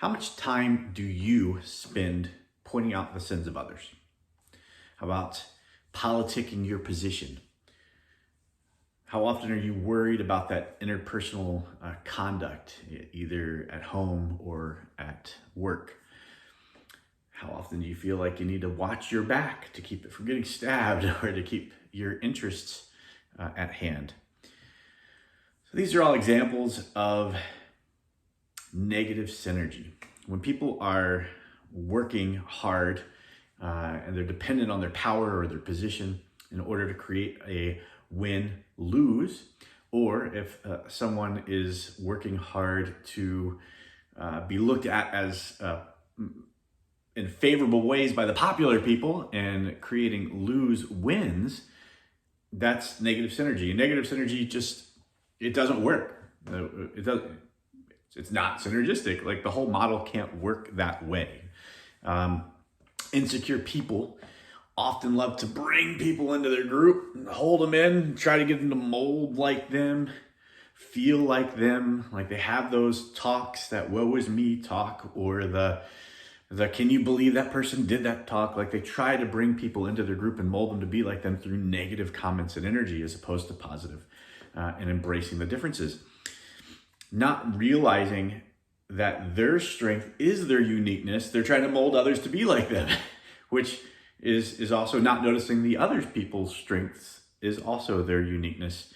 How much time do you spend pointing out the sins of others? How about politicking your position? How often are you worried about that interpersonal conduct, either at home or at work? How often do you feel like you need to watch your back to keep it from getting stabbed or to keep your interests at hand? So these are all examples of negative synergy. When people are working hard and they're dependent on their power or their position in order to create a win-lose, or if someone is working hard to be looked at as in favorable ways by the popular people and creating lose-wins, that's negative synergy. And negative synergy it doesn't work. It's not synergistic. Like, the whole model can't work that way. Insecure people often love to bring people into their group and hold them in, try to get them to mold like them, feel like them, like they have those talks, that woe is me talk, or the can you believe that person did that talk. Like, they try to bring people into their group and mold them to be like them through negative comments and energy as opposed to positive, and embracing the differences. Not realizing that their strength is their uniqueness. They're trying to mold others to be like them, which is also not noticing the other people's strengths is also their uniqueness.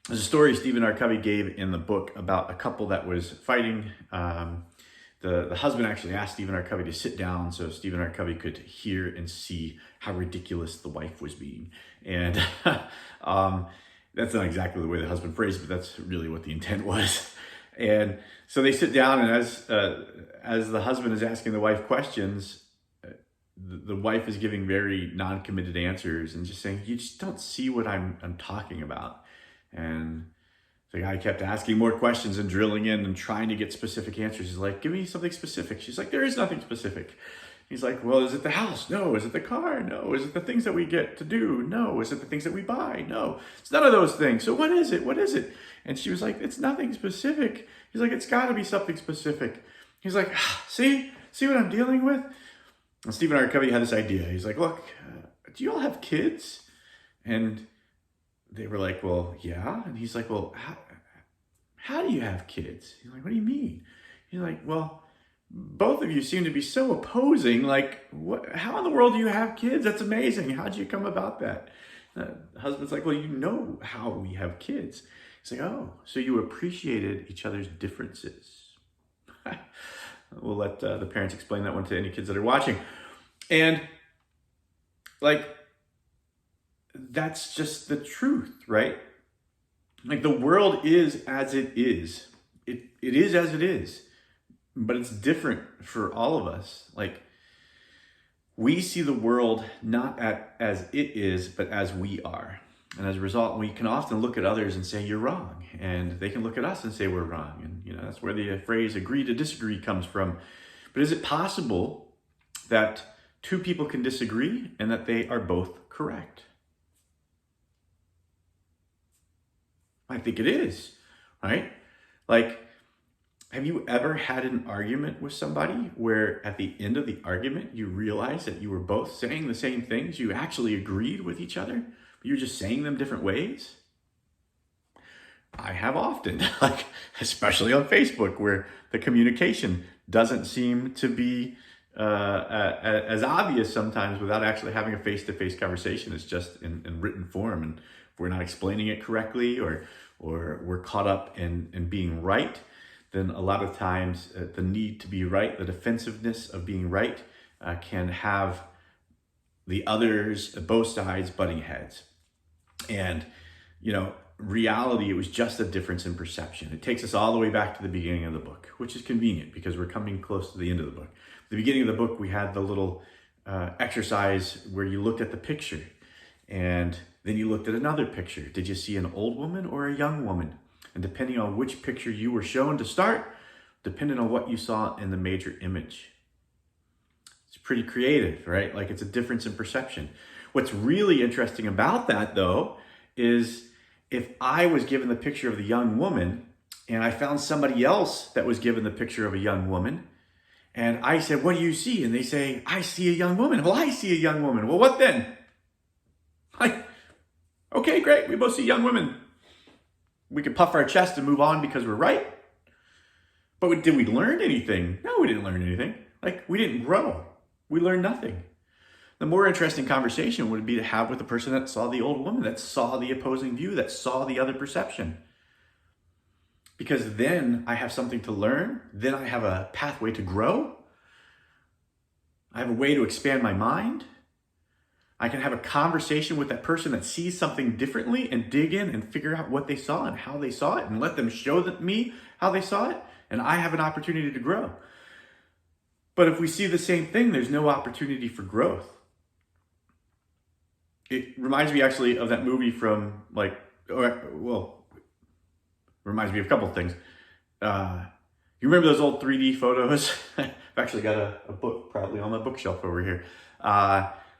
There's a story Stephen Covey gave in the book about a couple that was fighting. The husband actually asked Stephen Covey to sit down so Stephen Covey could hear and see how ridiculous the wife was being. And that's not exactly the way the husband phrased it, but that's really what the intent was. And so they sit down, and as the husband is asking the wife questions, the wife is giving very non-committed answers and just saying, you just don't see what I'm talking about. And the guy kept asking more questions and drilling in and trying to get specific answers. He's like, give me something specific. She's like, there is nothing specific. He's like, well, is it the house? No. Is it the car? No. Is it the things that we get to do? No. Is it the things that we buy? No. It's none of those things. So what is it? What is it? And she was like, it's nothing specific. He's like, it's got to be something specific. He's like, see what I'm dealing with? And Stephen Covey had this idea. He's like, look, do you all have kids? And they were like, well, yeah. And he's like, well, how do you have kids? He's like, what do you mean? He's like, well, both of you seem to be so opposing. Like, how in the world do you have kids? That's amazing. How'd you come about that? The husband's like, well, you know how we have kids. He's like, oh, so you appreciated each other's differences. We'll let the parents explain that one to any kids that are watching. And like, that's just the truth, right? Like, the world is as it is. It is as it is. But it's different for all of us. Like, we see the world not as it is, but as we are. And as a result, we can often look at others and say, you're wrong. And they can look at us and say, we're wrong. And, that's where the phrase agree to disagree comes from. But is it possible that two people can disagree and that they are both correct? I think it is, right? Like, have you ever had an argument with somebody where at the end of the argument, you realize that you were both saying the same things? You actually agreed with each other, but you're just saying them different ways? I have often, like, especially on Facebook, where the communication doesn't seem to be as obvious sometimes without actually having a face-to-face conversation. It's just in written form. And if we're not explaining it correctly, or we're caught up in being right, then a lot of times the need to be right, the defensiveness of being right, can have the others, both sides, butting heads. And, reality, it was just a difference in perception. It takes us all the way back to the beginning of the book, which is convenient because we're coming close to the end of the book. At the beginning of the book, we had the little exercise where you looked at the picture and then you looked at another picture. Did you see an old woman or a young woman? And depending on which picture you were shown to start, depending on what you saw in the major image. It's pretty creative, right? Like, it's a difference in perception. What's really interesting about that, though, is if I was given the picture of the young woman, And I found somebody else that was given the picture of a young woman. And I said, what do you see? And they say, I see a young woman. Well, I see a young woman. Well, what then? Like, okay, great. We both see young women. We can puff our chest and move on because we're right. But did we learn anything? No, we didn't learn anything. Like, we didn't grow. We learned nothing. The more interesting conversation would be to have with the person that saw the old woman, that saw the opposing view, that saw the other perception. Because then I have something to learn. Then I have a pathway to grow. I have a way to expand my mind. I can have a conversation with that person that sees something differently and dig in and figure out what they saw and how they saw it and let them show me how they saw it. And I have an opportunity to grow. But if we see the same thing, there's no opportunity for growth. It reminds me actually of that movie from reminds me of a couple of things. You remember those old 3D photos? I've actually got a book probably on my bookshelf over here.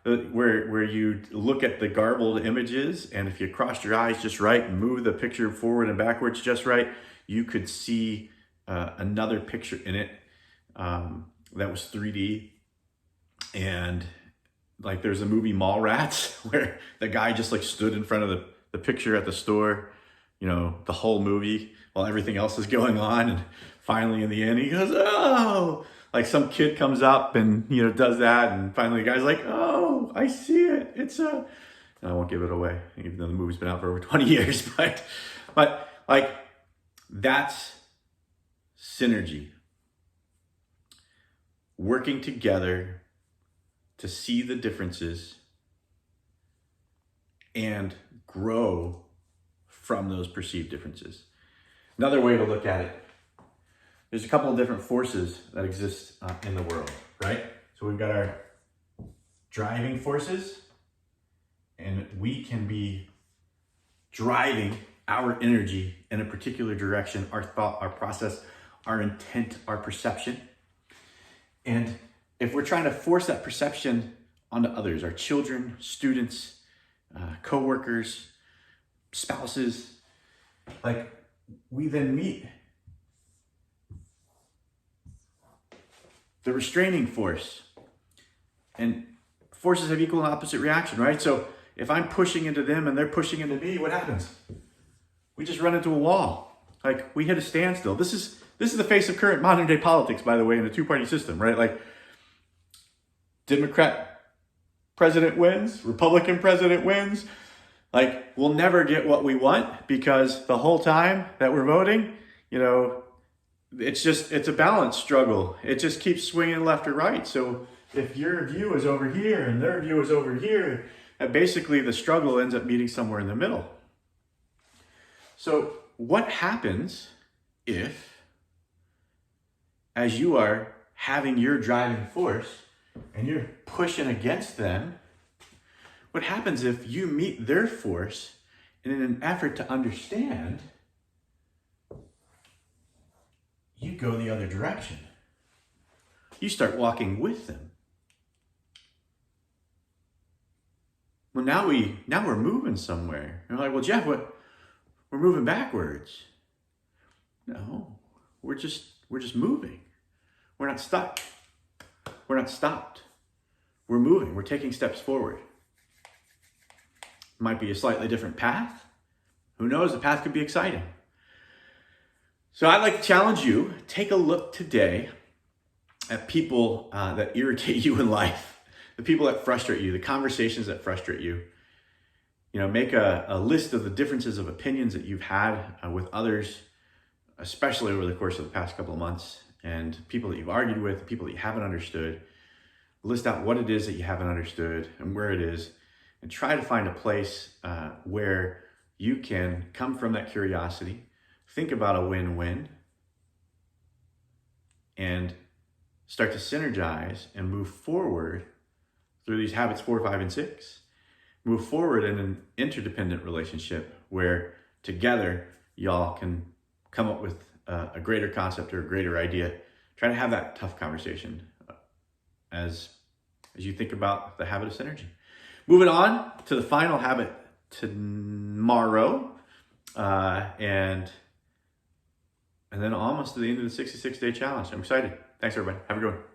Where you look at the garbled images, and if you crossed your eyes just right and move the picture forward and backwards just right, you could see another picture in it that was 3D. And like there's a movie Mallrats where the guy just like stood in front of the picture at the store, you know, the whole movie while everything else is going on. And finally in the end, he goes, oh, like some kid comes up and, you know, does that. And finally the guy's like, oh, I see it. It's and I won't give it away, even though the movie's been out for over 20 years, but like that's synergy. Working together to see the differences and grow from those perceived differences. Another way to look at it, there's a couple of different forces that exist in the world, right? So we've got our driving forces, and we can be driving our energy in a particular direction, our thought, our process, our intent, our perception. And if we're trying to force that perception onto others, our children, students, co-workers, spouses, like we then meet the restraining force. And forces have equal and opposite reaction, right? So if I'm pushing into them and they're pushing into me, what happens? We just run into a wall. Like we hit a standstill. This is the face of current modern day politics, by the way, in a two-party system, right? Like Democrat president wins, Republican president wins. Like we'll never get what we want because the whole time that we're voting, you know, it's a balance struggle. It just keeps swinging left or right. So if your view is over here and their view is over here, basically the struggle ends up meeting somewhere in the middle. So what happens if, as you are having your driving force and you're pushing against them, what happens if you meet their force and in an effort to understand, you go the other direction? You start walking with them. Well, now we're moving somewhere. You're like, well, Jeff, we're moving backwards. No, we're just moving. We're not stuck. We're not stopped. We're moving. We're taking steps forward. Might be a slightly different path. Who knows? The path could be exciting. So I'd like to challenge you, take a look today at people that irritate you in life, the people that frustrate you, the conversations that frustrate you. You know, make a list of the differences of opinions that you've had with others, especially over the course of the past couple of months, and people that you've argued with, people that you haven't understood. List out what it is that you haven't understood and where it is, and try to find a place where you can come from that curiosity, think about a win-win, and start to synergize and move forward through these habits 4, 5, and 6. Move forward in an interdependent relationship where together y'all can come up with a greater concept or a greater idea. Try to have that tough conversation as you think about the habit of synergy. Moving on to the final habit tomorrow, and and then almost to the end of the 66-day challenge. I'm excited. Thanks, everybody. Have a good one.